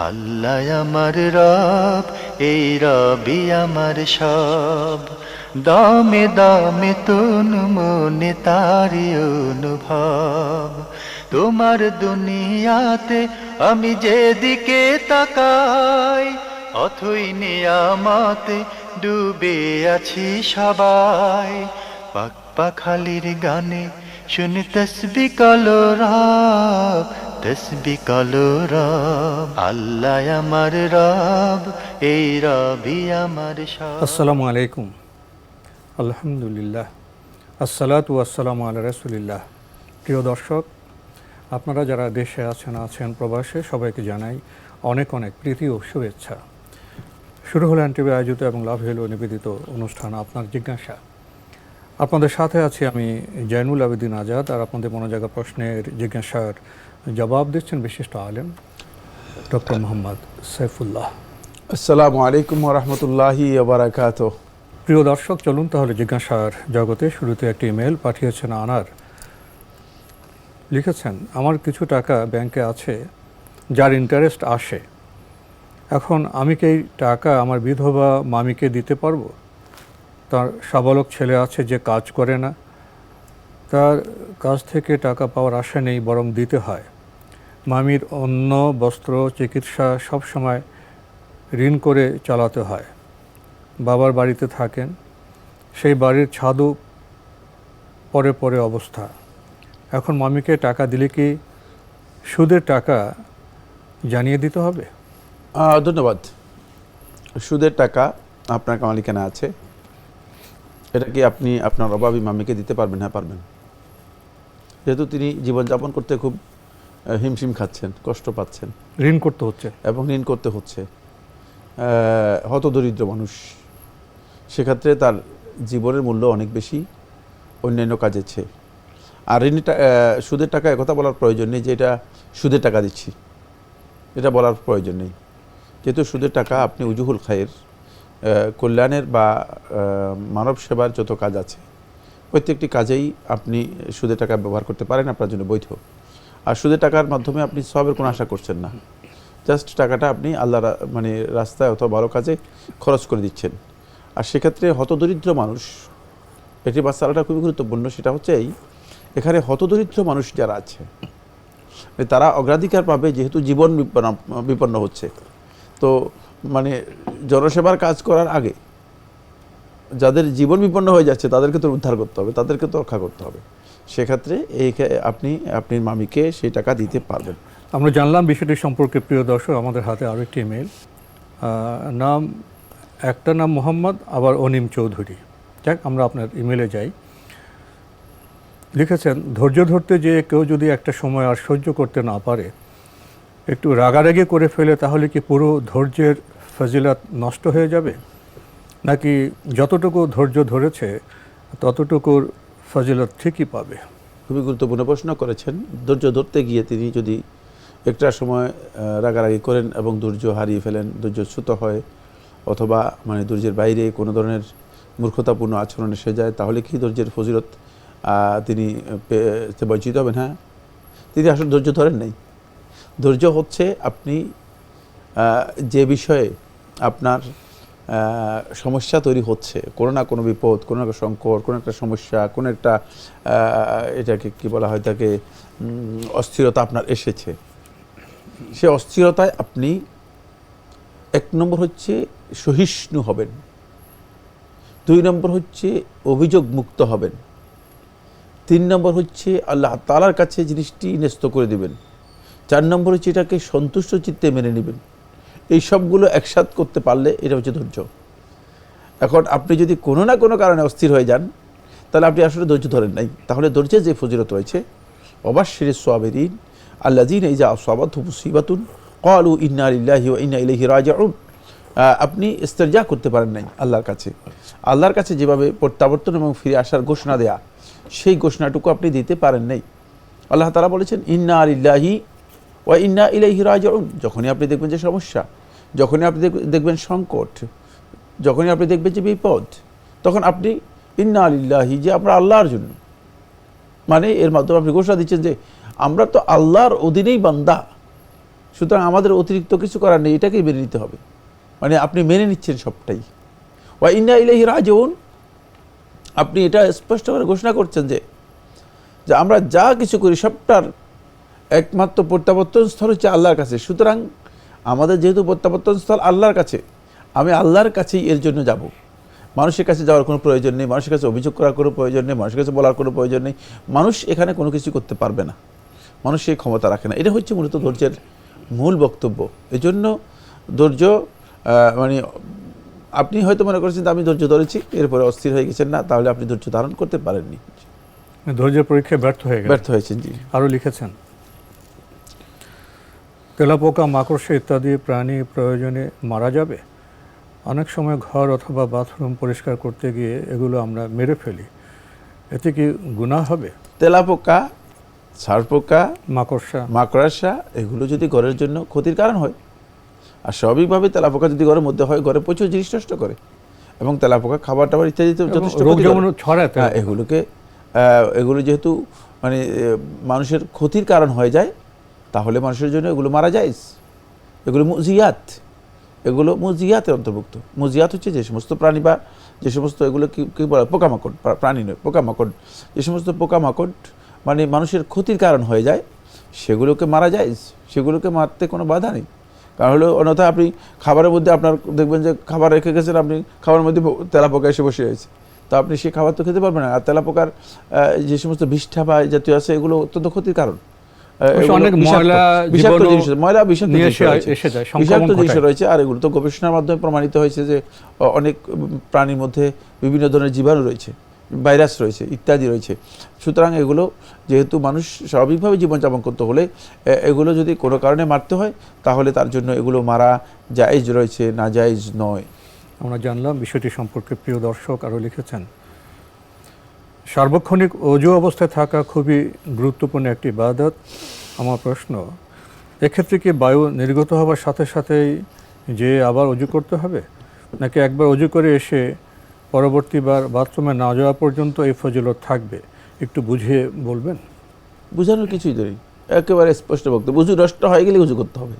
আল্লাহ আমার রব, এই রবি আমার সব। দামে দামে তন মনে তারি অনুভব। তোমার দুনিয়াতে আমি যেদিকে তাকাই, অথই নিয়ামতে ডুবে আছি সবাই। পাক পাখালির গানে শুনি তসবি কালো রব, তসবি কালো রব। আল্লাহ আমার রব, এই রবি আমার সব। আসসালামু আলাইকুম, আলহামদুলিল্লাহ, আসসালাতু ওয়াসসালামু আলা রাসূলিল্লাহ। প্রিয় দর্শক, আপনারা যারা দেশে আছেন প্রবাসে, সবাইকে জানাই অনেক অনেক প্রীতি ও শুভেচ্ছা। শুরু হলো এনটিভি আয়োজিত এবং লাভ হলো নিবেদিত অনুষ্ঠান আপনার জিজ্ঞাসা। আপনাদের সাথে আছি আমি জয়নুল আবেদিন আজাদ, আর আপনাদের মনোজাগা প্রশ্নের জিজ্ঞাসার জবাব দিচ্ছেন বিশিষ্ট আলেম ডক্টর মোহাম্মদ সাইফুল্লাহ। আসসালামু আলাইকুম ওয়া রাহমাতুল্লাহি ওয়া বারাকাতুহু। প্রিয় দর্শক, চলুন তাহলে জিজ্ঞাসার জগতে। শুরুতে একটি ইমেল পাঠিয়েছেন আনার। লিখেছেন, আমার কিছু টাকা ব্যাংকে আছে যার ইন্টারেস্ট আসে। এখন আমি কি এই টাকা আমার বিধবা মামিকে দিতে পারবো? তার সাবালক ছেলে আছে যে কাজ করে না, তার কাছ থেকে টাকা পাওয়ার আশা নেই, বরং দিতে হয়। মামির অন্ন, বস্ত্র, চিকিৎসা সব সময় ঋণ করে চালাতে হয়। বাবার বাড়িতে থাকেন, সেই বাড়ির ছাদও পরে পরে অবস্থা। এখন মামিকে টাকা দিলে কি সুদের টাকা জানিয়ে দিতে হবে? ধন্যবাদ। সুদের টাকা আপনার মালিকানা আছে, এটা কি আপনি আপনার অভাবী মামিকে দিতে পারবেন? হ্যাঁ, পারবেন। যেহেতু তিনি জীবনযাপন করতে খুব হিমশিম খাচ্ছেন, কষ্ট পাচ্ছেন, ঋণ করতে হচ্ছে এবং ঋণ করতে হচ্ছে, হতদরিদ্র মানুষ, সেক্ষেত্রে তার জীবনের মূল্য অনেক বেশি অন্যান্য কাজের চেয়ে। আর সুদের টাকা একথা বলার প্রয়োজন নেই যে এটা সুদের টাকা দিচ্ছি, এটা বলার প্রয়োজন নেই। যেহেতু সুদের টাকা আপনি উজুহুল খায়ের, কল্যাণের বা মানব সেবার যত কাজ আছে, প্রত্যেকটি কাজেই আপনি সুদের টাকা ব্যবহার করতে পারেন, আপনার জন্য বৈধ। আর সুদের টাকার মাধ্যমে আপনি সবের কোনো আশা করছেন না, জাস্ট টাকাটা আপনি আল্লাহর রাস্তায় অথবা ভালো কাজে খরচ করে দিচ্ছেন। আর সেক্ষেত্রে হতদরিদ্র মানুষ, এটি মাসালাটা খুবই গুরুত্বপূর্ণ। সেটা হচ্ছে এখানে হতদরিদ্র মানুষ যারা আছে তারা অগ্রাধিকার পাবে, যেহেতু জীবন বিপন্ন হচ্ছে। তো জনসেবার কাজ করার আগে যাদের জীবন বিপন্ন হয়ে যাচ্ছে তাদেরকে তো উদ্ধার করতে হবে, তাদেরকে তো রক্ষা করতে হবে। সেক্ষেত্রে আপনি আপনার মামিকে সেই টাকা দিতে পারবেন। আমরা জানলাম বিষয়টি সম্পর্কে। প্রিয় দর্শক, আমাদের হাতে আরও একটি ইমেল। একটা নাম মোহাম্মদ, আবার অনিম চৌধুরী। যাক, আমরা আপনার ইমেলে যাই। লিখেছেন, ধৈর্য ধরতে যে কেউ যদি একটা সময় আর সহ্য করতে না পারে, একটু রাগারাগি করে ফেলে, তাহলে কি পুরো ধৈর্যের ফজিলত নষ্ট হয়ে যাবে, নাকি যতটুকু ধৈর্য ধরেছে ততটুকুর ফজিলত ঠিকই পাবে? খুবই গুরুত্বপূর্ণ প্রশ্ন করেছেন। ধৈর্য ধরতে গিয়ে তিনি যদি একটা সময় রাগারাগি করেন এবং ধৈর্য হারিয়ে ফেলেন, ধৈর্যচ্যুত হয়, অথবা ধৈর্যের বাইরে কোনো ধরনের মূর্খতাপূর্ণ আচরণ এসে যায়, তাহলে কি ধৈর্যের ফজিলত তিনি বঞ্চিত হবেন? হ্যাঁ, তিনি আসলে ধৈর্য ধরেন নাই। ধৈর্য হচ্ছে আপনি যে বিষয়ে আপনার সমস্যা তৈরি হচ্ছে, কোনো না কোনো বিপদ, কোনো একটা সংকট, কোনো একটা সমস্যা, কোনো একটা এটাকে কি বলা হয়, তাকে অস্থিরতা আপনার এসেছে। সে অস্থিরতায় আপনি 1 নম্বর হচ্ছে সহিষ্ণু হবেন, 2 নম্বর হচ্ছে অভিযোগ মুক্ত হবেন, 3 নম্বর হচ্ছে আল্লাহ তাআলার কাছে জিনিসটি ন্যস্ত করে দেবেন, 4 নম্বর হচ্ছে এটাকে সন্তুষ্ট চিত্তে মেনে নেবেন। এই সবগুলো একসাথ করতে পারলে এটা হচ্ছে ধৈর্য। এখন আপনি যদি কোনো না কোনো কারণে অস্থির হয়ে যান, তাহলে আপনি আসলে ধৈর্য ধরেন নাই। তাহলে ধৈর্যের যে ফজিলত রয়েছে, অবাশশিরিস সাবিরিন আল্লাযীনা ইযা আসাবাতহুম মুসিবাতুন ক্বালু ইন্না লিল্লাহি ওয়া ইন্না ইলাইহি রাজিউন। আপনি ইস্তিরজা করতে পারেন নাই আল্লাহর কাছে। আল্লাহর কাছে যেভাবে প্রত্যাবর্তন এবং ফিরে আসার ঘোষণা দেয়া, সেই ঘোষণাটুকু আপনি দিতে পারেন নাই। আল্লাহ তাআলা বলেছেন, ইন্না লিল্লাহি ওয়া ইন্না ইলাইহি রাজিউন। যখনই আপনি দেখবেন যে সমস্যা, যখনই আপনি দেখবেন সংকট, যখনই আপনি দেখবেন যে বিপদ, তখন আপনি ইন্না লিল্লাহি, যে আমরা আল্লাহর জন্য, এর মাধ্যমে আপনি ঘোষণা দিচ্ছেন যে আমরা তো আল্লাহর অধীনেই বান্দা, সুতরাং আমাদের অতিরিক্ত কিছু করার নেই, এটাকেই মেনে নিতে হবে। মানে আপনি মেনে নিচ্ছেন সবটাই। ওয়া ইন্না ইলাইহি রাজিউন, আপনি এটা স্পষ্ট করে ঘোষণা করছেন যে আমরা যা কিছু করি সবটার একমাত্র প্রত্যাবর্তন স্থল হচ্ছে আল্লাহর কাছে। সুতরাং আমাদের যেহেতু প্রত্যাবর্তন স্থল আল্লাহর কাছে, আমি আল্লাহর কাছেই এর জন্য যাব। মানুষের কাছে যাওয়ার কোনো প্রয়োজন নেই, মানুষের কাছে অভিযোগ করার কোনো প্রয়োজন নেই, মানুষের কাছে বলার কোনো প্রয়োজন নেই। মানুষ এখানে কোনো কিছু করতে পারবে না, মানুষ সেই ক্ষমতা রাখে না। এটা হচ্ছে মূলত ধৈর্যের মূল বক্তব্য। এজন্য ধৈর্য মানে আপনি হয়তো মনে করছেন যে আমি ধৈর্য ধরেছি, এরপরে অস্থির হয়ে গেছেন না, তাহলে আপনি ধৈর্য ধারণ করতে পারেননি, ধৈর্যের পরীক্ষায় ব্যর্থ হয়েছেন। জি, আরও লিখেছেন, তেলাপোকা, মাকড়সা ইত্যাদি প্রাণী প্রয়োজনে মারা যাবে। অনেক সময় ঘর অথবা বাথরুম পরিষ্কার করতে গিয়ে এগুলো আমরা মেরে ফেলি, এতে কি গুনাহ হবে? তেলাপোকা, ছারপোকা, মাকড়সা এগুলো যদি ঘরের জন্য ক্ষতির কারণ হয়, আর স্বাভাবিকভাবে তেলাপোকা যদি ঘরের মধ্যে হয়, ঘরে প্রচুর জিনিস নষ্ট করে, এবং তেলাপোকা খাবার টাবার ইত্যাদি যথেষ্ট ছড়ায়, এগুলো যেহেতু মানে মানুষের ক্ষতির কারণ হয়ে যায়, তাহলে মানুষের জন্য এগুলো মারা যায়। এগুলো মুজিয়াতের অন্তর্ভুক্ত। মুজিয়াত হচ্ছে যে সমস্ত প্রাণী বা যে সমস্ত এগুলো কি বলে, পোকামাকড়, প্রাণী নয়, পোকামাকড়, যে সমস্ত পোকামাকড় মানে মানুষের ক্ষতির কারণ হয়ে যায়, সেগুলোকে মারা যায়, সেগুলোকে মারতে কোনো বাধা নেই। কারণ হলো অন্যথা আপনি খাবারের মধ্যে আপনার দেখবেন যে খাবার রেখে গেছেন, আপনি খাবারের মধ্যে তেলাপোকা এসে বসে রয়েছে, তো আপনি সেই খাবার তো খেতে পারবেন না। আর তেলাপোকার যে সমস্ত বিষ্ঠা বা জাতীয় আছে, এগুলো অত্যন্ত ক্ষতির কারণ। বিষাক্ত জিনিস রয়েছে, আর এগুলো তো গবেষণার মাধ্যমে প্রমাণিত হয়েছে যে অনেক প্রাণীর মধ্যে বিভিন্ন ধরনের জীবাণু রয়েছে, ভাইরাস রয়েছে, ইত্যাদি রয়েছে। সুতরাং এগুলো যেহেতু মানুষ স্বাভাবিকভাবে জীবনযাপন করতে হলে এগুলো যদি কোনো কারণে মারতে হয়, তাহলে তার জন্য এগুলো মারা জায়েজ রয়েছে, না জায়েজ নয়। আমরা জানলাম বিষয়টি সম্পর্কে। প্রিয় দর্শক আরও লিখেছেন, সার্বক্ষণিক অজু অবস্থায় থাকা খুবই গুরুত্বপূর্ণ একটি ইবাদত। আমার প্রশ্ন, এক্ষেত্রে কি বায়ু নির্গত হওয়ার সাথে সাথেই যে আবার অজু করতে হবে, নাকি একবার অজু করে এসে পরবর্তীবার বাথরুমে না যাওয়া পর্যন্ত এই ফজিলত থাকবে? একটু বুঝিয়ে বলবেন। বোঝানোর কিছুই নেই, একেবারে স্পষ্ট বক্তব্য। উজু নষ্ট হয়ে গেলে উজু করতে হবে।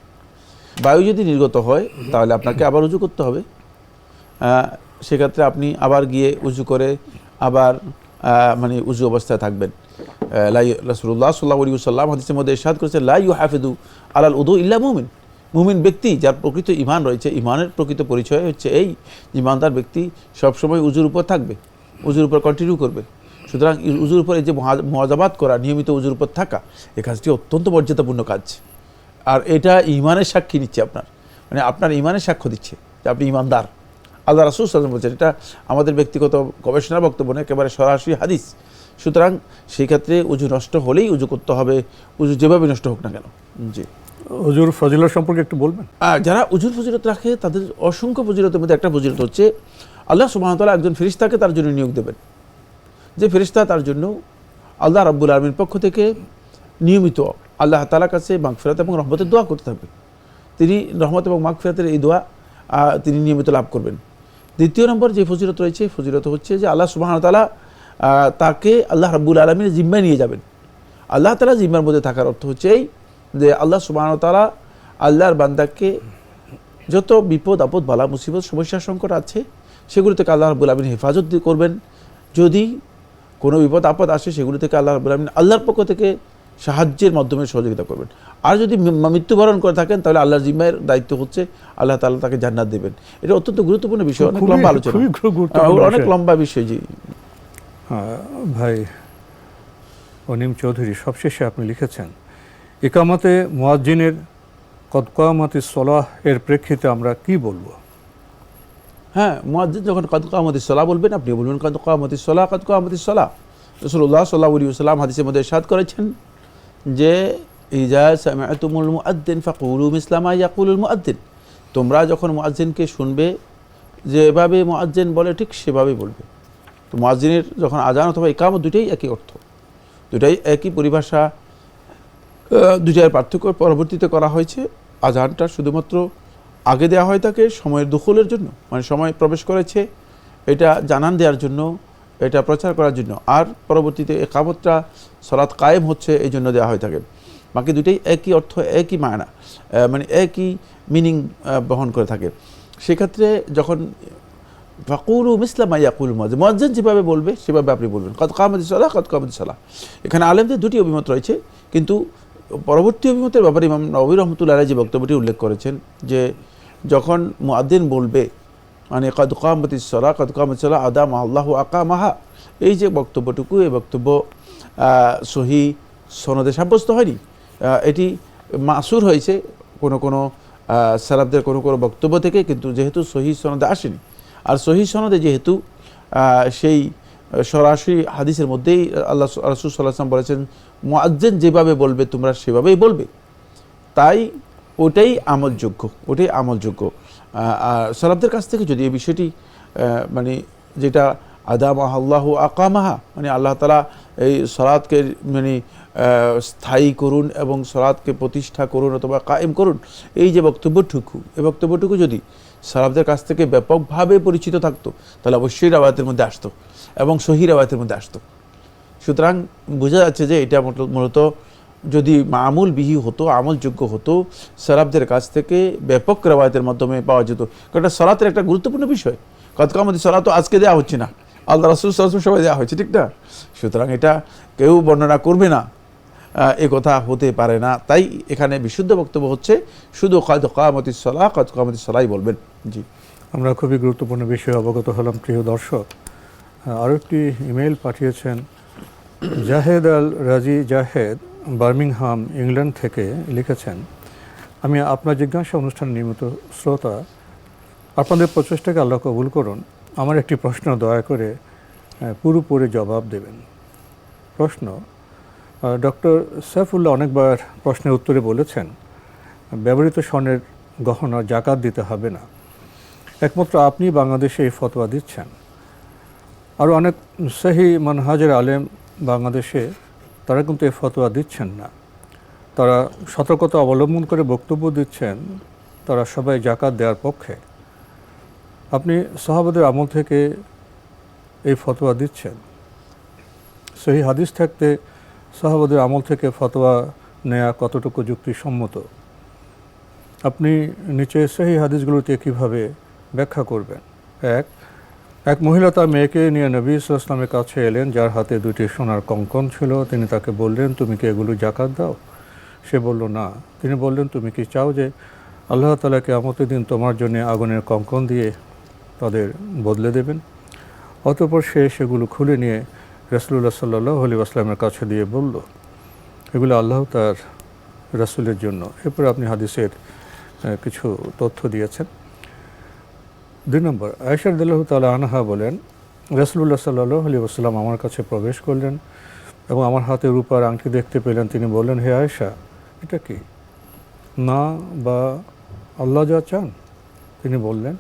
বায়ু যদি নির্গত হয়, তাহলে আপনাকে আবার উজু করতে হবে। সেক্ষেত্রে আপনি আবার গিয়ে উজু করে আবার মানে উজু অবস্থায় থাকবেন। রাসূলুল্লাহ সাল্লাল্লাহু আলাইহি ওয়াসাল্লাম হাদিসের মধ্যে ইরশাদ করেছেন, লা ইউহাফিযু আলাল উযু ইল্লা মুমিন। মুমিন ব্যক্তি যার প্রকৃত ঈমান রয়েছে, ঈমানের প্রকৃত পরিচয় হচ্ছে এই, ঈমানদার ব্যক্তি সবসময় উজুর উপর থাকবে, উজুর উপর কন্টিনিউ করবে। সুতরাং উজুর উপর এই যে মুওয়াজাবাত করা, নিয়মিত উজুর উপর থাকা, এই কাজটি অত্যন্ত মর্যাদাপূর্ণ কাজ। আর এটা ঈমানের সাক্ষী নিচ্ছে আপনার, মানে আপনার ঈমানের সাক্ষ্য দিচ্ছে যে আপনি ঈমানদার। আল্লাহ রাসূল সাল্লাল্লাহু আলাইহি ওয়াসাল্লাম বলছেন, এটা আমাদের ব্যক্তিগত গবেষণার বক্তব্য না, একেবারে সরাসরি হাদিস। সুতরাং সেই ক্ষেত্রে উজু নষ্ট হলেই উজু করতে হবে, উজু যেভাবে নষ্ট হোক না কেন। জি, উজুর ফজিলত সম্পর্কে একটু বলবেন। আর যারা উজুর ফজিলত রাখে, তাদের অসংখ্য ফজিলতের মধ্যে একটা ফজিলত হচ্ছে, আল্লাহ সুবহানাহু ওয়া তাআলা একজন ফেরেশতাকে তার জন্য নিয়োগ দেবেন, যে ফেরেশতা তার জন্য আল্লাহ রাব্বুল আলামিনের পক্ষ থেকে নিয়মিত আল্লাহ তাআলার কাছে মাগফিরাত এবং রহমতের দোয়া করতে থাকবে। তিনি রহমত এবং মাগফিরাতের এই দোয়া তিনি নিয়মিত লাভ করবেন। দ্বিতীয় নম্বর যে ফজিলত রয়েছে, ফজিলত হচ্ছে যে আল্লাহ সুবহানাহু ওয়া তাআলা তাকে আল্লাহ রাব্বুল আলামিনের জিম্মায় নিয়ে যাবেন। আল্লাহ তাআলা জিম্মার মধ্যে থাকার অর্থ হচ্ছে এই যে আল্লাহ সুবহানাহু ওয়া তাআলা আল্লাহর বান্দাকে যত বিপদ আপদ, বালা মুসিবত, সমস্যা সংকট আছে, সেগুলো থেকে আল্লাহ রাব্বুল আলামিন হেফাজত করবেন। যদি কোনো বিপদ আপদ আসে, সেগুলো থেকে আল্লাহ রাব্বুল আলামিন আল্লাহর পক্ষ থেকে সাহায্যের মাধ্যমে সহযোগিতা করবেন। আর যদি মৃত্যুবরণ করে থাকেন, তাহলে আল্লাহর জিম্মায়ের দায়িত্ব হচ্ছে আল্লাহ তাআলা তাকে জান্নাত দেবেন। এটা অত্যন্ত গুরুত্বপূর্ণ বিষয়, অনেক লম্বা আলোচনা, অনেক লম্বা বিষয়। জি ভাই অনিম চৌধুরী, সবশেষে আপনি লিখেছেন, ইকামতে মুয়াজ্জিনের কদ কামাতিস সালাহ এর প্রেক্ষিতে আমরা কি বলবো? হ্যাঁ, মুয়াজ্জিন যখন কদ কামাতিস সালাহ বলবেন, আপনি বলবেন কদ কামাতিস সালাহ, কদ কামাতিস সালাহ। রাসূলুল্লাহ সাল্লাল্লাহু আলাইহি ওয়াসাল্লাম হাদিসের মধ্যে ইরশাদ করেছেন যে ইজা সামি'তুমুল মুআদ্দিন ফাকুলু মিসলা মা ইয়াকুলুল মুআদ্দিন। তোমরা যখন মুয়াজ্জিনকে শুনবে, যেভাবে মুয়াজ্জিন বলে ঠিক সেভাবেই বলবে। তো মুয়াজ্জিনের যখন আজান অথবা ইকামত, দুটোই একই অর্থ, দুটাই একই পরিভাষা, দুটার পার্থক্য পরবর্তীতে করা হয়েছে। আজানটা শুধুমাত্র আগে দেওয়া হয় তাকে সময়ের দখলের জন্য, মানে সময় প্রবেশ করেছে এটা জানান দেওয়ার জন্য, এটা প্রচার করার জন্য। আর পরবর্তীতে ইকামতটা সালাত কায়েম হচ্ছে এই জন্য দেওয়া হয়ে থাকে। বাকি দুইটাই একই অর্থ, একই মায়না, মানে একই মিনিং বহন করে থাকে। সেক্ষেত্রে যখন ফাকুলু মিসলা মা ইয়াকুল মুয়াজ্জিন, মুয়াজ্জিন যেভাবে বলবে সেভাবে আপনি বলবেন। কদ কামাতিস সালাহ, কদ কামাতিস সালাহ। এখানে আলেমদের দুটি অভিমত রয়েছে, কিন্তু পরবর্তী অভিমতের ব্যাপারে ইমাম নববী রাহমাতুল্লাহ আলাইহি যে বক্তব্যটি উল্লেখ করেছেন যে যখন মুয়াজ্জিন বলবে মানে কদ কামাতিস সালাহ, কদ কামাতিস সালাহ আদামা আল্লাহু আকামাহা, এই যে বক্তব্যটুকু, এই বক্তব্য সহি সনদে সাব্যস্ত হয়নি, এটি মাসুর হয়েছে কোনো কোনো সালাফদের কোনো কোনো বক্তব্য থেকে, কিন্তু যেহেতু সহি সনদে আসেনি, আর সহি সনদে যেহেতু সেই সরাসরি হাদিসের মধ্যেই আল্লাহ রাসূল সাল্লাল্লাহু আলাইহি ওয়াসাল্লাম বলেছেন মুয়াজ্জিন যেভাবে বলবে তোমরা সেভাবেই বলবে, তাই ওটাই আমলযোগ্য, ওটাই আমলযোগ্য। আর সালাফদের কাছ থেকে যদি এই বিষয়টি মানে যেটা আদামাহ আল্লাহু আকামাহা, মানে আল্লাহ তাআলা এই সালাতকে মানে স্থায়ী করুন এবং সালাতকে প্রতিষ্ঠা করুন অথবা কায়েম করুন, এই যে বক্তব্যটুকু, এই বক্তব্যটুকু যদি সালাফদের কাছ থেকে ব্যাপকভাবে পরিচিত থাকতো তাহলে অবশ্যই রাওয়ায়াতের মধ্যে আসতো এবং সহি রাওয়ায়াতের মধ্যে আসতো। সুতরাং বোঝা যাচ্ছে যে এটা মূলত যদি মামুল বিহি হতো, আমলযোগ্য হতো, সালাফদের কাছ থেকে ব্যাপক রাওয়ায়াতের মাধ্যমে পাওয়া যেত। কারণ এটা সালাতের একটা গুরুত্বপূর্ণ বিষয়। কদ কামাতিস সালাহ তো আজকে দেওয়া হচ্ছে না, আল্লাহ রাসূল সাল্লাল্লাহু আলাইহি ওয়াসাল্লাম সবাই দেওয়া হয়েছে, ঠিক না? সুতরাং এটা কেউ বর্ণনা করবে না, এ কথা হতে পারে না। তাই এখানে বিশুদ্ধ বক্তব্য হচ্ছে শুধু কদ কামাতিস সালাহ, কদ কামাতিস সালাহই বলবেন। জি, আমরা খুবই গুরুত্বপূর্ণ বিষয়ে অবগত হলাম প্রিয় দর্শক। আরও একটি ইমেইল পাঠিয়েছেন জাহেদ আল রাজি জাহেদ, বার্মিংহাম ইংল্যান্ড থেকে লিখেছেন, আমি আপনার জিজ্ঞাসা অনুষ্ঠান নিয়মিত শ্রোতা, আপনাদের প্রচেষ্টাকে আল্লাহ কবুল করুন। আমার একটি প্রশ্ন দয়া করে পুরোপুরি জবাব দেবেন। প্রশ্ন, ডক্টর সাইফুল্লাহ অনেকবার প্রশ্নের উত্তরে বলেছেন ব্যবহৃত স্বর্ণের গহনা জাকাত দিতে হবে না, একমাত্র আপনি বাংলাদেশে এই ফতোয়া দিচ্ছেন। আরও অনেক সহি মানহাজের আলেম বাংলাদেশে তারা কিন্তু এই ফতোয়া দিচ্ছেন না, তারা সতর্কতা অবলম্বন করে বক্তব্য দিচ্ছেন তারা সবাই জাকাত দেওয়ার পক্ষে। আপনি সাহাবাদের আমল থেকে এই ফতোয়া দিচ্ছেন, সহি হাদিস থাকতে সাহাবাদের আমল থেকে ফতোয়া নেওয়া কতটুকু যুক্তিসম্মত? আপনি নিচে সহি হাদিসগুলোতে কীভাবে ব্যাখ্যা করবেন? এক মহিলা তার মেয়েকে নিয়ে নবী সাল্লাল্লাহু আলাইহি ওয়াসাল্লামের কাছে এলেন, যার হাতে দুটি সোনার কঙ্কন ছিল। তিনি তাকে বললেন, তুমি কি এগুলো জাকাত দাও? সে বলল না। তিনি বললেন, তুমি কি চাও যে আল্লাহ তাআলা কিয়ামতের দিন তোমার জন্য আগুনের কঙ্কন দিয়ে তাদের বদলে দেবেন? অতঃপর সে সেগুলো খুলে নিয়ে রাসূলুল্লাহ সাল্লাল্লাহু আলাইহি ওয়াসাল্লামের কাছে দিয়ে বলল, এগুলো আল্লাহ তার রাসূলের জন্য। এরপর আপনি হাদিসের কিছু তথ্য দিয়েছেন। 2 নম্বর, আয়েশা রাদিয়াল্লাহু তাআলা আনহা বলেন, রাসূলুল্লাহ সাল্লাল্লাহু আলাইহি ওয়াসাল্লাম আমার কাছে প্রবেশ করলেন এবং আমার হাতে রূপার আংটি দেখতে পেলেন। তিনি বললেন, হে আয়েশা, এটা কি? না বা আল্লাহ যা চান? তিনি বললেন,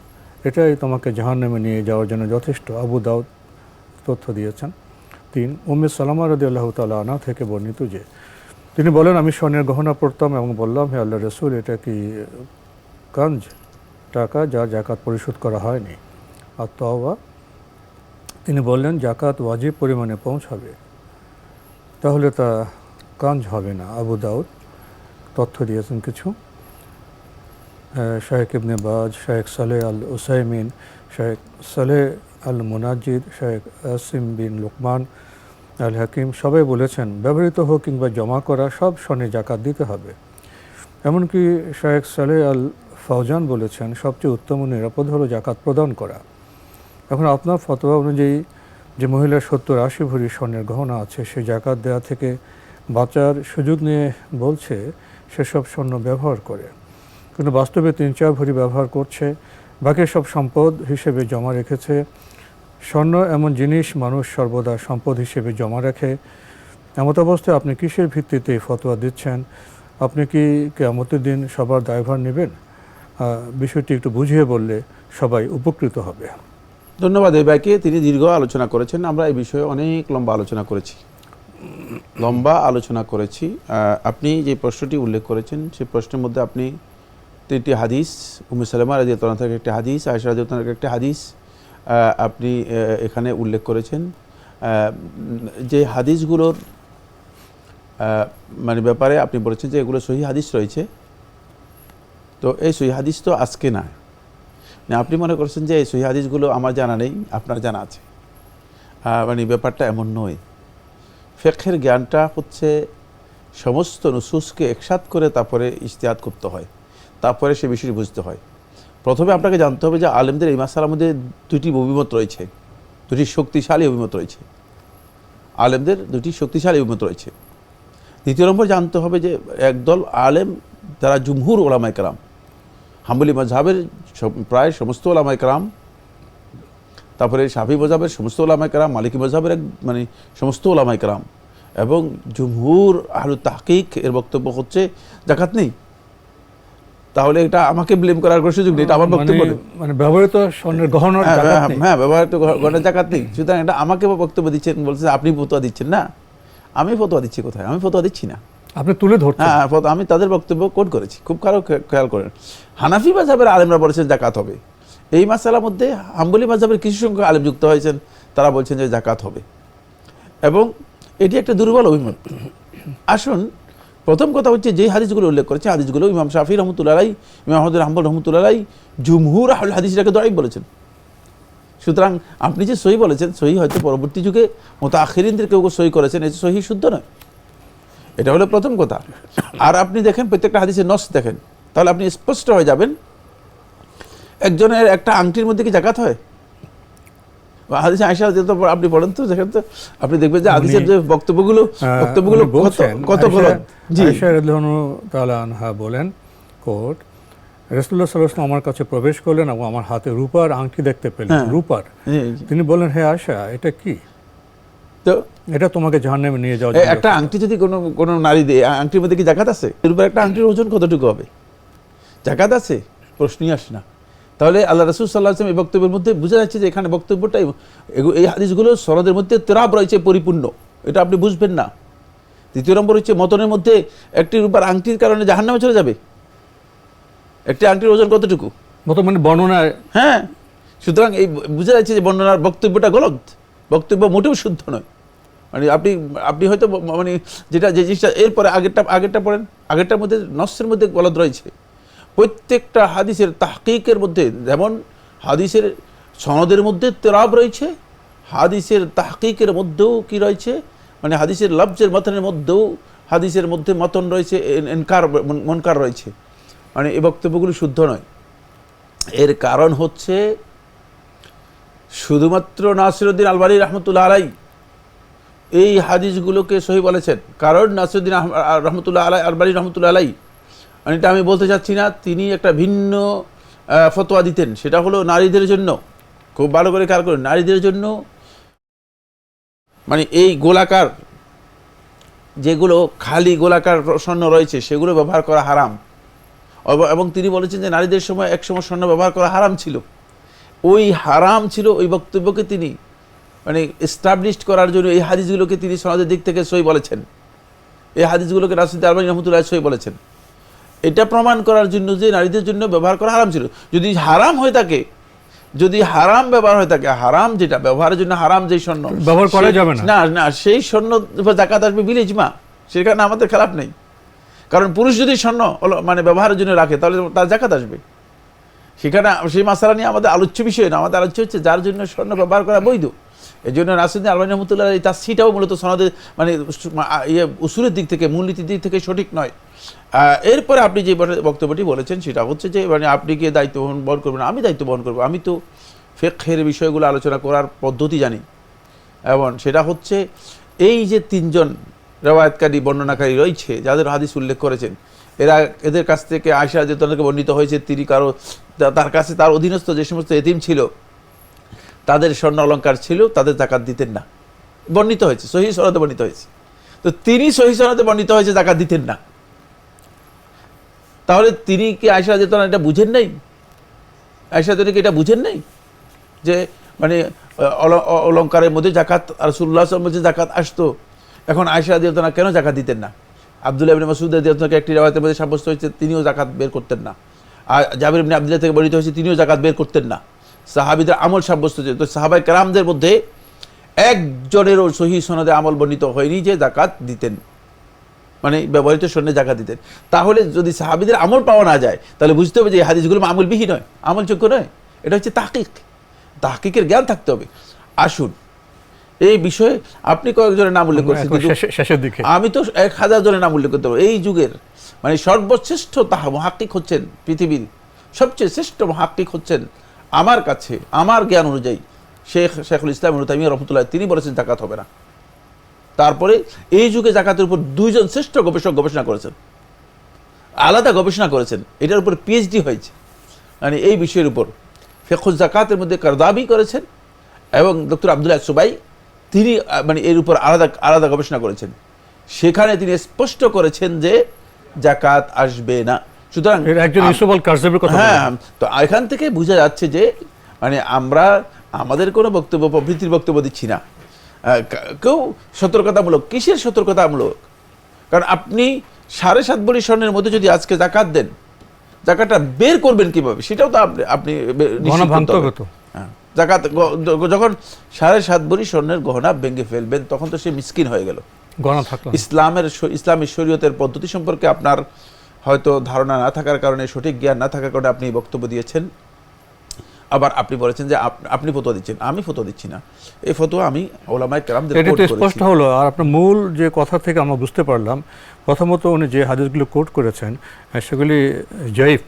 এটাই তোমাকে জাহান্নামে নিয়ে যাওয়ার জন্য যথেষ্ট। আবু দাউদ তথ্য দিয়েছেন। 3, উম্মে সালামা রাদিয়াল্লাহু তাআলা আনহা থেকে বর্ণিত যে তিনি বলেন, আমি স্বর্ণের গহনা পরতাম এবং বললাম, হে আল্লাহর রাসূল, এটা কি কাঞ্জ, টাকা যার জাকাত পরিশোধ করা হয়নি? আর তওবা, তিনি বললেন, জাকাত ওয়াজিব পরিমাণে পৌঁছাবে, তাহলে তা কাঞ্জ হবে না। আবু দাউদ তথ্য দিয়েছেন কিছু। শায়েখ ইবনে বাজ, শায়েখ সালেহ আল উসাইমিন, শায়েখ সালেহ আল মুনাজ্জিদ, শায়েখ আসিম বিন লুকমান আল হাকিম সবাই বলেছেন ব্যবহৃত হোক কিংবা জমা করা সব স্বর্ণে জাকাত দিতে হবে। এমনকি শায়েখ সালেহ আল ফাওজান বলেছেন সবচেয়ে উত্তম ও নিরাপদ হলো জাকাত প্রদান করা। এখন আপনার ফতোয়া অনুযায়ী যে মহিলার 70-80 ভরি স্বর্ণের গহনা আছে, সে জাকাত দেওয়া থেকে বাঁচার সুযোগ নিয়ে বলছে সেসব স্বর্ণ ব্যবহার করে, কিন্তু বাস্তবে 3-4 ভরি ব্যবহার করছে, বাকি সব সম্পদ হিসেবে জমা রেখেছে। স্বর্ণ এমন জিনিস মানুষ সর্বদা সম্পদ হিসেবে জমা রাখে। এমত অবস্থায় আপনি কিসের ভিত্তিতে ফতোয়া দিচ্ছেন? আপনি কি কিয়ামতের দিন সবার দায়ভার নেবেন? বিষয়টি একটু বুঝিয়ে বললে সবাই উপকৃত হবে। ধন্যবাদ এই ভাইকে, তিনি দীর্ঘ আলোচনা করেছেন। আমরা এই বিষয়ে অনেক লম্বা আলোচনা করেছি। আপনি যে প্রশ্নটি উল্লেখ করেছেন সেই প্রশ্নের মধ্যে আপনি 3টি হাদিস, উম্মে সালামা রাদিয়াল্লাহু আনহা থেকে একটি হাদিস, আয়েশা রাদিয়াল্লাহু আনহা থেকে একটি হাদিস আপনি এখানে উল্লেখ করেছেন। যে হাদিসগুলোর মানে ব্যাপারে আপনি বলেছেন যে এগুলো সহি হাদিস রয়েছে, তো এই সহি হাদিস তো আজকে না, আপনি মনে করছেন যে এই সহি হাদিসগুলো আমার জানা নেই, আপনার জানা আছে। মানে ব্যাপারটা এমন নয়। ফিকহের জ্ঞানটা হচ্ছে সমস্ত নুসুসকে একসাথ করে তারপরে ইজতিহাদ করতে হয়, তারপরে সে বিষয়টি বুঝতে হয়। প্রথমে আপনাকে জানতে হবে যে আলেমদের এই মাসালার মধ্যে দুটি অভিমত রয়েছে, দুটি শক্তিশালী অভিমত রয়েছে, আলেমদের দুটি শক্তিশালী অভিমত রয়েছে। দ্বিতীয় নম্বর জানতে হবে যে একদল আলেম যারা জুমহুর ওলামায়ে কেরাম, হাম্বলি মাযহাবের প্রায় সমস্ত ওলামায়ে কেরাম, তারপরে শাফি মাযহাবের সমস্ত ওলামায়ে কেরাম, মালিকি মাযহাবের মানে সমস্ত ওলামায়ে কেরাম, এবং জুমহুর আহলুত তাহকিক এর বক্তব্য হচ্ছে যাকাত নেই। তাহলে এটা আমাকে ব্লেম করার কোনো সুযোগ নেই, এটা আমার বক্তব্য নেই। মানে ব্যবহৃত স্বর্ণের গহনার যাকাত নেই। হ্যাঁ, ব্যবহৃত গহনার যাকাত নেই। সুতরাং এটা আমাকে বক্তব্য দিচ্ছেন, বলছেন আপনি ফতোয়া দিচ্ছেন। না, আমি ফতোয়া দিচ্ছি কোথায়? আমি ফতোয়া দিচ্ছি না, আপনি তুলে ধরছেন। হ্যাঁ, আমি তাদের বক্তব্য কোট করেছি, খুব খেয়াল করেন। হানাফি মাযহাবের আলেমরা বলেছেন যাকাত হবে। এই মাসালার মধ্যে হাম্বলি মাযহাবের কিছু সংখ্যক আলেম যুক্ত হয়েছেন, তারা বলছেন যে যাকাত হবে, এবং এটি একটা দুর্বল অভিমত। আসুন, প্রথম কথা হচ্ছে যে হাদিসগুলো উল্লেখ করেছে, হাদিসগুলো ইমাম শাফি রহমতুল্লাহ আলাইহি, ইমাম আহমদ হাম্বল রহমতুল্লাহ আলাইহি, জুমহুর আহলে হাদিসটাকে দঈফ বলেছেন। সুতরাং আপনি যে সহি বলেছেন, সহি হয়তো পরবর্তী যুগে মুতাআখিরিনদের কেউ সহি করেছেন, এই সহি শুদ্ধ নয়। এটা হলো প্রথম কথা। আর আপনি দেখেন প্রত্যেকটা হাদিসের নস দেখেন, তাহলে আপনি স্পষ্ট হয়ে যাবেন একজনের একটা আংটির মধ্যে কি যাকাত হয়? হাদিসে আয়েশা আপনি পড়েন তো, দেখেন তো, আপনি দেখবেন যে হাদিসের যে বক্তব্যগুলো কত গলত। জি, আয়েশা রাদিয়াল্লাহু তাআলা আনহা বলেন, কোট, রাসূলুল্লাহ সাল্লাল্লাহু আলাইহি ওয়াসাল্লাম আমার কাছে প্রবেশ করলেন এবং আমার হাতে রূপার আংটি দেখতে পেলেন, রূপার। তিনি বললেন, হে আয়েশা, এটা কি? তো এটা তোমাকে জাহান্নামে নিয়ে যাওয়ার জন্য। একটা আংটি যদি কোনো নারী দেয়, আংটির মধ্যে কি যাকাত আছে? রূপার একটা আংটির ওজন কতটুকু হবে? যাকাত আছে? প্রশ্নই আসে না। তাহলে আল্লাহ রাসূল সাল্লাল্লাহু আলাইহি ওয়াসাল্লাম এই বক্তব্যের মধ্যে বোঝা যাচ্ছে যে এখানে বক্তব্যটাই, এই হাদিসগুলো সনদের মধ্যে তেরাব রয়েছে পরিপূর্ণ, এটা আপনি বুঝবেন না। দ্বিতীয় নম্বর হচ্ছে মতনের মধ্যে একটি রূপার আংটির কারণে জাহান্নামে চলে যাবে। একটি আংটির ওজন কতটুকু? মত মানে বর্ণনায়। হ্যাঁ, সুতরাং এই বোঝা যাচ্ছে যে বর্ণনার বক্তব্যটা গলত, বক্তব্য মোটেও শুদ্ধ নয়। মানে আপনি হয়তো মানে যে জিনিসটা এরপরে আগেরটা পড়েন, আগেরটার মধ্যে নসের মধ্যে গলত রয়েছে। প্রত্যেকটা হাদিসের তাহকিকের মধ্যে, যেমন হাদিসের সনদের মধ্যে তেরাব রয়েছে, হাদিসের তাহকিকের মধ্যেও কি রয়েছে, মানে হাদিসের লফজের মতনের মধ্যেও হাদিসের মধ্যে মতন রয়েছে, মনকার রয়েছে। মানে এই বক্তব্যগুলো শুদ্ধ নয়। এর কারণ হচ্ছে শুধুমাত্র নাসিরউদ্দিন আলবানী রহমতুল্লাহ আলাইহি এই হাদিসগুলোকে সহি বলেছেন। কারণ নাসিরউদ্দিন আলবানী রহমতুল্লাহ আলাইহি, মানে এটা আমি বলতে চাচ্ছি না, তিনি একটা ভিন্ন ফতোয়া দিতেন, সেটা হলো নারীদের জন্য, খুব ভালো করে খেয়াল করেন, নারীদের জন্য মানে এই গোলাকার, যেগুলো খালি গোলাকার স্বর্ণ রয়েছে সেগুলো ব্যবহার করা হারাম। এবং তিনি বলেছেন যে নারীদের সময় একসময় স্বর্ণ ব্যবহার করা হারাম ছিল। ওই হারাম ছিল, ওই বক্তব্যকে তিনি মানে এস্টাবলিশড করার জন্য এই হাদিসগুলোকে তিনি সনদের দিক থেকে সহি বলেছেন। এই হাদিসগুলোকে নাসিরউদ্দিন আলবানী রহমতুল্লাহ সহি বলেছেন, এটা প্রমাণ করার জন্য যে নারীদের জন্য ব্যবহার করা হারাম ছিল। যদি হারাম হয়ে থাকে, যদি হারাম ব্যবহার হয়ে থাকে, হারাম যেটা ব্যবহারের জন্য হারাম, যেই স্বর্ণ ব্যবহার করা যাবে না, না, সেই স্বর্ণ যাকাত আসবে বিল ইজমা, সেখানে আমাদের খেলাফ নেই। কারণ পুরুষ যদি স্বর্ণ মানে ব্যবহারের জন্য রাখে, তাহলে তার যাকাত আসবে। সেখানে সেই মাসালা নিয়ে আমাদের আলোচ্য বিষয় না, আমাদের আলোচ্য হচ্ছে যার জন্য স্বর্ণ ব্যবহার করা বৈধ। এই জন্য নাসিরউদ্দিন আলবানী রহমতুল্লাহ তার সিটাও মূলত সনদের মানে উসুলের দিক থেকে, মূলনীতির দিক থেকে সঠিক নয়। এরপরে আপনি যে বক্তব্যটি বলেছেন সেটা হচ্ছে যে মানে আপনি কি দায়িত্ব বহন করবেন? আমি দায়িত্ব বহন করবো। আমি তো ফিকহের বিষয়গুলো আলোচনা করার পদ্ধতি জানি, এবং সেটা হচ্ছে এই যে তিনজন রেওয়ায়াতকারী, বর্ণনাকারী রয়েছে যাদের হাদিস উল্লেখ করেছেন, এদের কাছ থেকে আয়েশা রাদিয়াল্লাহু আনহা বর্ণিত হয়েছে তিনি তার কাছে তার অধীনস্থ যে সমস্ত এতিম ছিল, তাদের স্বর্ণ অলঙ্কার ছিল, তাদের যাকাত দিতেন না। বর্ণিত হয়েছে, সহিহ সনদে বর্ণিত হয়েছে। তো তিনি সহিহ সনদে বর্ণিত হয়েছে যাকাত দিতেন না, তাহলে তিনি কি আয়েশা রাদিয়াল্লাহু আনহা এটা বুঝেন নাই? আয়েশা রাদিয়াল্লাহু এটা বুঝেন নাই যে মানে অলঙ্কারের মধ্যে জাকাত রাসূলুল্লাহ সাল্লাল্লাহু আলাইহি ওয়াসাল্লাম জাকাত আসতো, এখন আয়েশা রাদিয়াল্লাহু আনহা কেন জাকাত দিতেন না? আব্দুল্লাহ ইবনে মাসউদ রাদিয়াল্লাহু আনহু একটি রিওয়ায়াতের মধ্যে সাব্যস্ত হয়েছে তিনিও জাকাত বের করতেন না। আর জাবির ইবনে আব্দুল্লাহ থেকে বর্ণিত হয়েছে তিনিও জাকাত বের করতেন না। সাহাবীদের আমল সাব্যস্ত হয়েছে। তো সাহাবায়ে কেরামদের মধ্যে একজনেরও সহিহ সনদে আমল বর্ণিত হয়নি যে জাকাত দিতেন। মানে ব্যবহৃত স্বর্ণে জাকাত দিতেন। তাহলে যদি সাহাবীদের আমল পাওয়া না যায় তাহলে বুঝতে হবে যে এই হাদিসগুলো আমলবিহীন নয়, আমলযোগ্য নয়। এটা হচ্ছে তাহকিকের জ্ঞান থাকতে হবে। আসুন এই বিষয়ে আপনি কয়েকজনের নাম উল্লেখ করছেন, কিন্তু শেষের দিকে আমি তো 1000 জনের নাম উল্লেখ করতে পারবো। এই যুগের মানে সর্বশ্রেষ্ঠ মুহাক্কিক হচ্ছেন, পৃথিবীর সবচেয়ে শ্রেষ্ঠ মুহাক্কিক হচ্ছেন আমার কাছে, আমার জ্ঞান অনুযায়ী শেখুল ইসলাম ইবনে তাইমিয়া রাহমাতুল্লাহ, তিনি বলেছেন জাকাত হবে না। তারপরে এই যুগে জাকাতের উপর 2 জন শ্রেষ্ঠ গবেষক গবেষণা করেছেন, আলাদা গবেষণা করেছেন, এটার উপর পিএইচডি হয়েছে, মানে এই বিষয়ের উপর ফিকহুজ জাকাতের মধ্যে কারদাবি করেছেন, এবং ডক্টর আব্দুল্লাহ সুবাই তিনি মানে এর উপর আলাদা আলাদা গবেষণা করেছেন। সেখানে তিনি স্পষ্ট করেছেন যে জাকাত আসবে না। সুতরাং একজন ইউসুফ আল কারজাবির কথা, হ্যাঁ, তো এখান থেকে বোঝা যাচ্ছে যে মানে আমরা আমাদের কোনো বক্তব্য প্রভৃতির বক্তব্য দিচ্ছি না। কেউ সতর্কতামূলক, কিসের সতর্কতামূলক? কারণ আপনি 7.5 ভরি স্বর্ণের মধ্যে যদি আজকে জাকাত দেন, জাকাতটা বের করবেন কিভাবে সেটাও তো আপনি জাকাত যখন 7.5 ভরি স্বর্ণের গহনা ভেঙে ফেলবেন তখন তো সে মিসকিন হয়ে গেল। ইসলামী শরীয়তের পদ্ধতি সম্পর্কে আপনার হয়তো ধারণা না থাকার কারণে, সঠিক জ্ঞান না থাকার কারণে আপনি বক্তব্য দিয়েছেন। আবার আপনি বলেছেন যে আপনি ফতোয়া দিচ্ছেন, আমি ফতোয়া দিচ্ছি না। এই ফতোয়া আমি উলামায়ে কেরামদের কোট করেছি। এটা স্পষ্ট হলো। আর আপনার মূল যে কথা থেকে আমরা বুঝতে পারলাম, প্রথমত উনি যে হাদিসগুলো কোট করেছেন সেগুলি যায়িফ,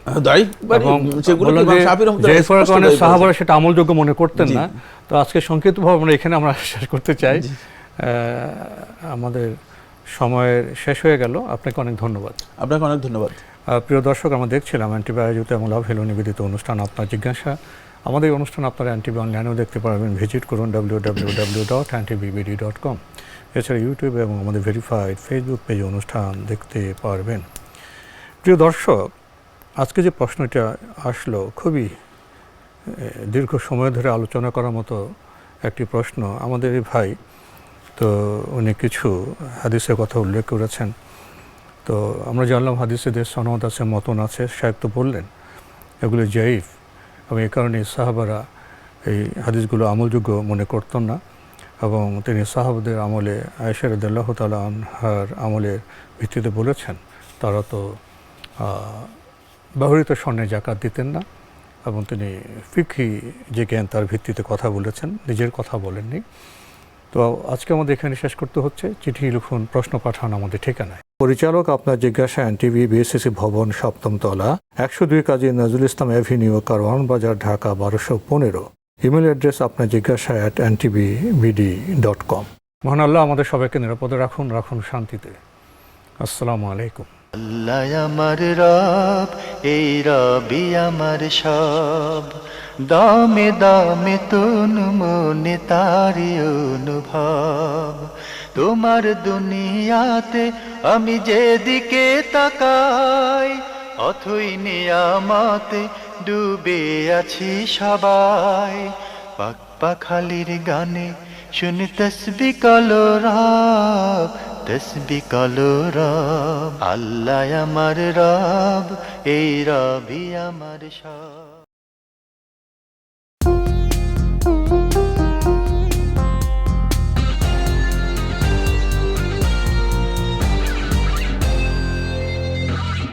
এবং সাহাবারা সেটা আমলযোগ্য মনে করতেন না। তো আজকে সংক্ষিপ্তভাবে এখানে আমরা শেষ করতে চাই, আমাদের সময়ের শেষ হয়ে গেল। আপনাকে অনেক ধন্যবাদ। আপনাকে অনেক ধন্যবাদ। প্রিয় দর্শক, আমরা দেখছিলাম এনটিভি আয়োজিত এবং লাভ হেলো নিবেদিত অনুষ্ঠান আপনার জিজ্ঞাসা। আমাদের এই অনুষ্ঠান আপনারা এনটিভি অনলাইনেও দেখতে পারবেন। ভিজিট করুন www.ntv.com। এছাড়া ইউটিউবে এবং আমাদের ভেরিফাইড ফেসবুক পেজে অনুষ্ঠান দেখতে পারবেন। প্রিয় দর্শক, আজকে যে প্রশ্নটা আসলো খুবই দীর্ঘ সময় ধরে আলোচনা করার মতো একটি প্রশ্ন। আমাদের এই ভাই তো উনি কিছু হাদিসের কথা উল্লেখ করেছেন। তো আমরা জানলাম হাদিসেদের সনদ আছে, মতন আছে, সাহেব তো বললেন এগুলো জাইফ, এবং এই কারণে সাহাবারা এই হাদিসগুলো আমলযোগ্য মনে করতেন না। এবং তিনি সাহাবাদের আমলে আয়েশা রাদিয়াল্লাহু তাআলা আনহার আমলের ভিত্তিতে বলেছেন তারা তো ব্যবহৃত স্বর্ণে জাকাত দিতেন না, এবং তিনি ফিকহি যে জ্ঞান তার ভিত্তিতে কথা বলেছেন, নিজের কথা বলেননি। তো আজকে আমাদের এখানে শেষ করতে হচ্ছে। চিঠি লিখুন, প্রশ্ন পাঠান আমাদের ঠিকানায়। পরিচালক আপনার জিজ্ঞাসা, এনটিভি, বিএসসিসি ভবন, 7ম তলা, 102 কাজী নজরুল ইসলাম অ্যাভিনিউ, কারওয়ান বাজার, ঢাকা 1215। ইমেল অ্যাড্রেস আপনার জিজ্ঞাসা @ntvbd.com। মহান আল্লাহ আমাদের সবাইকে নিরাপদে রাখুন, রাখুন শান্তিতে। আসসালামু আলাইকুম। আল্লাহ আমার রব, এই রবি আমার সব, দামে দামে তন মনে তারি অনুভব। তোমার দুনিয়াতে আমি যেদিকে তাকাই, অথই নিয়ামতে ডুবে আছি সবাই। পাক পাখালির গানে শুনি তসবিহ কালো রব, তসবিহ কালো রব। আল্লাহ আমার রব, এই রবি আমার সব।